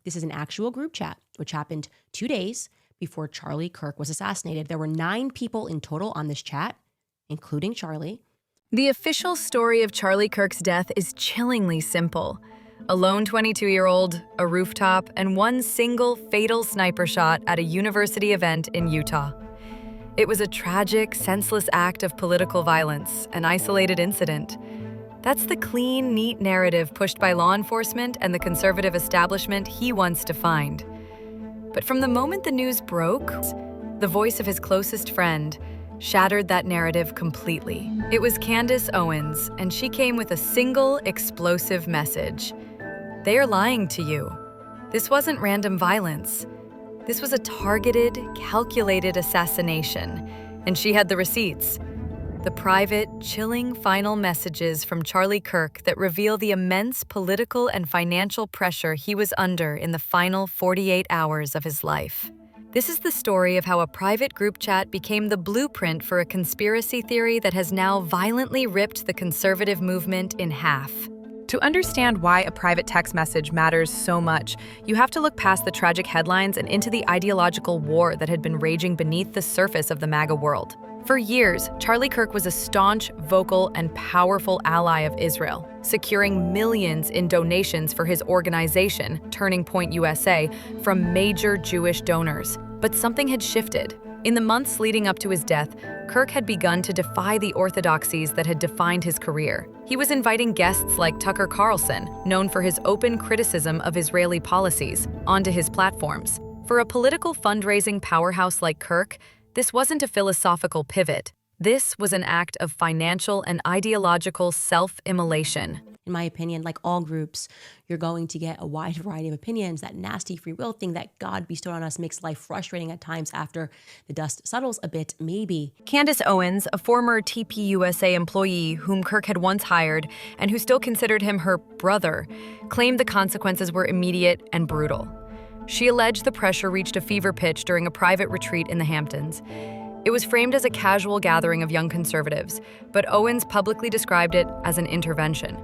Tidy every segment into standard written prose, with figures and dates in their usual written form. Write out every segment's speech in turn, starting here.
This is an actual group chat, which happened 2 days before Charlie Kirk was assassinated. There were 9 people in total on this chat, including Charlie. The official story of Charlie Kirk's death is chillingly simple. A lone 22-year-old, a rooftop, and one single fatal sniper shot at a university event in Utah. It was a tragic, senseless act of political violence, an isolated incident. That's the clean, neat narrative pushed by law enforcement and the conservative establishment he once defined. But from the moment the news broke, the voice of his closest friend shattered that narrative completely. It was Candace Owens, and she came with a single, explosive message. They are lying to you. This wasn't random violence. This was a targeted, calculated assassination, and she had the receipts. The private, chilling final messages from Charlie Kirk that reveal the immense political and financial pressure he was under in the final 48 hours of his life. This is the story of how a private group chat became the blueprint for a conspiracy theory that has now violently ripped the conservative movement in half. To understand why a private text message matters so much, you have to look past the tragic headlines and into the ideological war that had been raging beneath the surface of the MAGA world. For years, Charlie Kirk was a staunch, vocal, and powerful ally of Israel, securing millions in donations for his organization, Turning Point USA, from major Jewish donors. But something had shifted. In the months leading up to his death, Kirk had begun to defy the orthodoxies that had defined his career. He was inviting guests like Tucker Carlson, known for his open criticism of Israeli policies, onto his platforms. For a political fundraising powerhouse like Kirk, this wasn't a philosophical pivot. This was an act of financial and ideological self-immolation. In my opinion, like all groups, you're going to get a wide variety of opinions. That nasty free will thing that God bestowed on us makes life frustrating at times after the dust settles a bit, maybe. Candace Owens, a former TPUSA employee whom Kirk had once hired and who still considered him her brother, claimed the consequences were immediate and brutal. She alleged the pressure reached a fever pitch during a private retreat in the Hamptons. It was framed as a casual gathering of young conservatives, but Owens publicly described it as an intervention.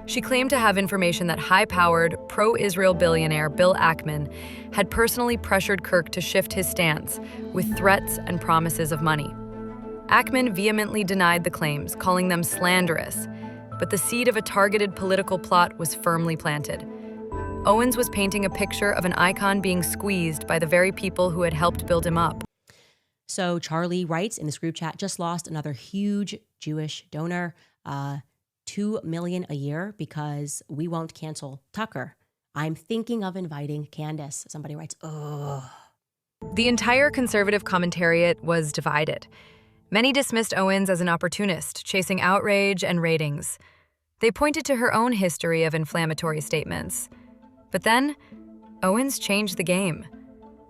She claimed to have information that high-powered, pro-Israel billionaire Bill Ackman had personally pressured Kirk to shift his stance, with threats and promises of money. Ackman vehemently denied the claims, calling them slanderous, but the seed of a targeted political plot was firmly planted. Owens was painting a picture of an icon being squeezed by the very people who had helped build him up. So Charlie writes in this group chat, just lost another huge Jewish donor, $2 million a year because we won't cancel Tucker. I'm thinking of inviting Candace. Somebody writes, ugh. The entire conservative commentariat was divided. Many dismissed Owens as an opportunist, chasing outrage and ratings. They pointed to her own history of inflammatory statements. But then, Owens changed the game.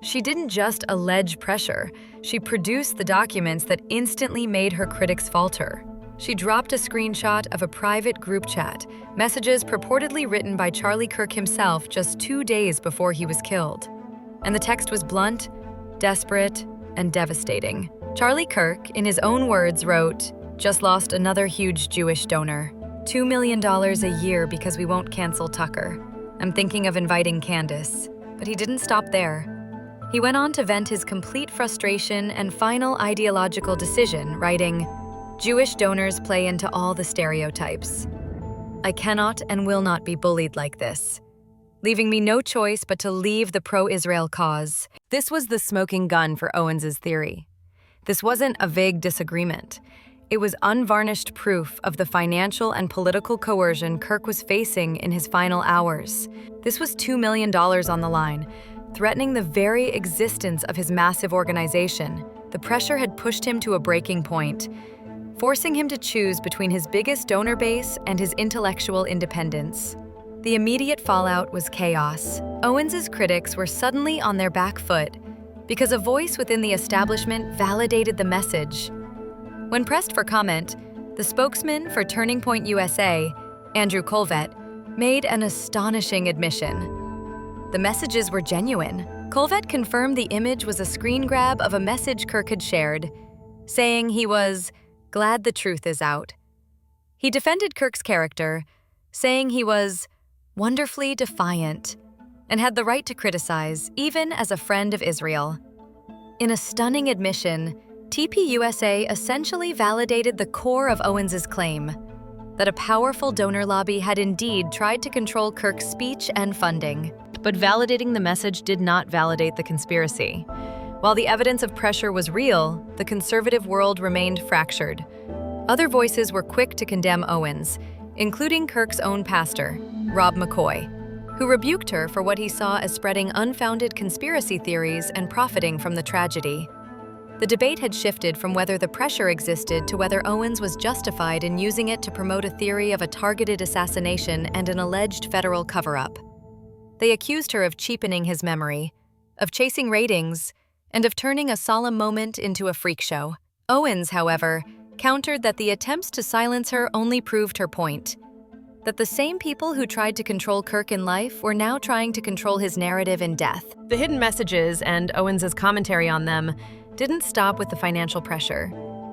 She didn't just allege pressure, she produced the documents that instantly made her critics falter. She dropped a screenshot of a private group chat, messages purportedly written by Charlie Kirk himself just 2 days before he was killed. And the text was blunt, desperate, and devastating. Charlie Kirk, in his own words, wrote, "Just lost another huge Jewish donor. $2 million a year because we won't cancel Tucker. I'm thinking of inviting Candace." But he didn't stop there. He went on to vent his complete frustration and final ideological decision, writing, "Jewish donors play into all the stereotypes. I cannot and will not be bullied like this, leaving me no choice but to leave the pro-Israel cause." This was the smoking gun for Owens's theory. This wasn't a vague disagreement. It was unvarnished proof of the financial and political coercion Kirk was facing in his final hours. This was $2 million on the line, threatening the very existence of his massive organization. The pressure had pushed him to a breaking point, forcing him to choose between his biggest donor base and his intellectual independence. The immediate fallout was chaos. Owens's critics were suddenly on their back foot because a voice within the establishment validated the message. When pressed for comment, the spokesman for Turning Point USA, Andrew Colvett, made an astonishing admission. The messages were genuine. Colvett confirmed the image was a screen grab of a message Kirk had shared, saying he was glad the truth is out. He defended Kirk's character, saying he was wonderfully defiant, and had the right to criticize, even as a friend of Israel. In a stunning admission, TPUSA essentially validated the core of Owens's claim, that a powerful donor lobby had indeed tried to control Kirk's speech and funding. But validating the message did not validate the conspiracy. While the evidence of pressure was real, the conservative world remained fractured. Other voices were quick to condemn Owens, including Kirk's own pastor, Rob McCoy, who rebuked her for what he saw as spreading unfounded conspiracy theories and profiting from the tragedy. The debate had shifted from whether the pressure existed to whether Owens was justified in using it to promote a theory of a targeted assassination and an alleged federal cover-up. They accused her of cheapening his memory, of chasing ratings, and of turning a solemn moment into a freak show. Owens, however, countered that the attempts to silence her only proved her point, that the same people who tried to control Kirk in life were now trying to control his narrative in death. The hidden messages and Owens's commentary on them didn't stop with the financial pressure.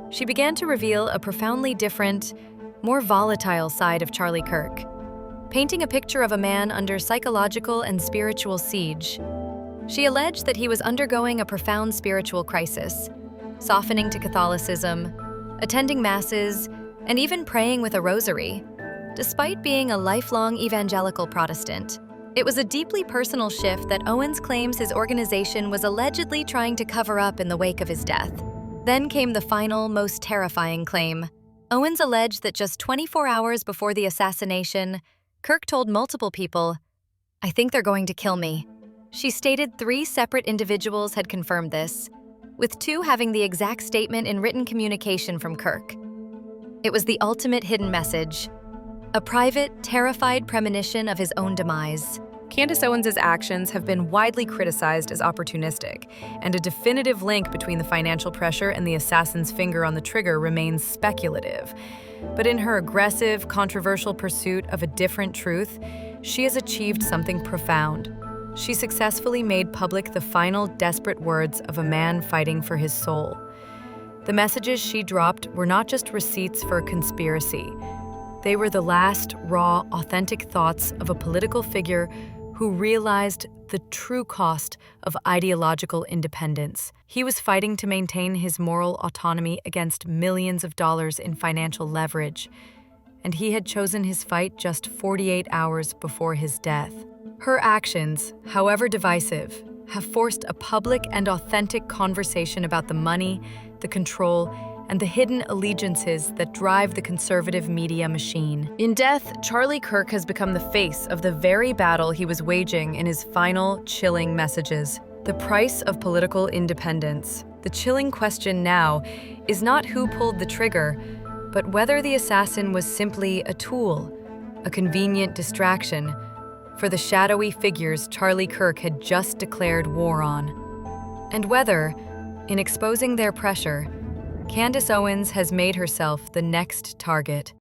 She began to reveal a profoundly different, more volatile side of Charlie Kirk, painting a picture of a man under psychological and spiritual siege. She alleged that he was undergoing a profound spiritual crisis, softening to Catholicism, attending masses, and even praying with a rosary, despite being a lifelong evangelical Protestant. It was a deeply personal shift that Owens claims his organization was allegedly trying to cover up in the wake of his death. Then came the final, most terrifying claim. Owens alleged that just 24 hours before the assassination, Kirk told multiple people, "I think they're going to kill me." She stated 3 separate individuals had confirmed this, with 2 having the exact statement in written communication from Kirk. It was the ultimate hidden message, a private, terrified premonition of his own demise. Candace Owens' actions have been widely criticized as opportunistic, and a definitive link between the financial pressure and the assassin's finger on the trigger remains speculative. But in her aggressive, controversial pursuit of a different truth, she has achieved something profound. She successfully made public the final desperate words of a man fighting for his soul. The messages she dropped were not just receipts for a conspiracy. They were the last, raw, authentic thoughts of a political figure who realized the true cost of ideological independence. He was fighting to maintain his moral autonomy against millions of dollars in financial leverage, and he had chosen his fight just 48 hours before his death. Her actions, however divisive, have forced a public and authentic conversation about the money, the control, and the hidden allegiances that drive the conservative media machine. In death, Charlie Kirk has become the face of the very battle he was waging in his final, chilling messages. The price of political independence. The chilling question now is not who pulled the trigger, but whether the assassin was simply a tool, a convenient distraction, for the shadowy figures Charlie Kirk had just declared war on. And whether, in exposing their pressure, Candace Owens has made herself the next target.